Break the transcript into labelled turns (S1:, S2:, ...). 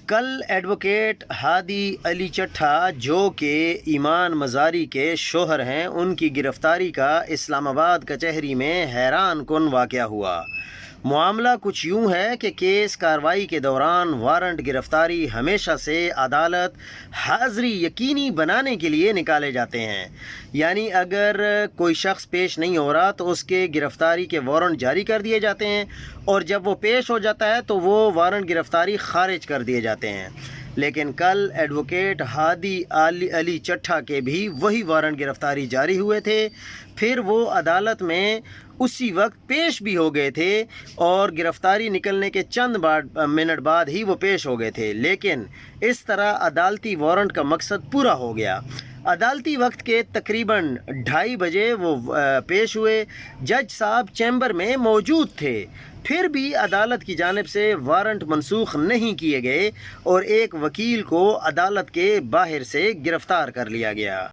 S1: کل ایڈوکیٹ ہادی علی چٹھا جو کہ ایمان مزاری کے شوہر ہیں، ان کی گرفتاری کا اسلام آباد کچہری میں حیران کن واقعہ ہوا۔ معاملہ کچھ یوں ہے کہ کیس کارروائی کے دوران وارنٹ گرفتاری ہمیشہ سے عدالت حاضری یقینی بنانے کے لیے نکالے جاتے ہیں، یعنی اگر کوئی شخص پیش نہیں ہو رہا تو اس کے گرفتاری کے وارنٹ جاری کر دیے جاتے ہیں، اور جب وہ پیش ہو جاتا ہے تو وہ وارنٹ گرفتاری خارج کر دیے جاتے ہیں۔ لیکن کل ایڈوکیٹ ہادی علی چٹھا کے بھی وہی وارنٹ گرفتاری جاری ہوئے تھے، پھر وہ عدالت میں اسی وقت پیش بھی ہو گئے تھے اور گرفتاری نکلنے کے چند منٹ بعد ہی وہ پیش ہو گئے تھے، لیکن اس طرح عدالتی وارنٹ کا مقصد پورا ہو گیا۔ عدالتی وقت کے تقریباً 2:30 بجے وہ پیش ہوئے۔ جج صاحب چیمبر میں موجود تھے، پھر بھی عدالت کی جانب سے وارنٹ منسوخ نہیں کیے گئے اور ایک وکیل کو عدالت کے باہر سے گرفتار کر لیا گیا۔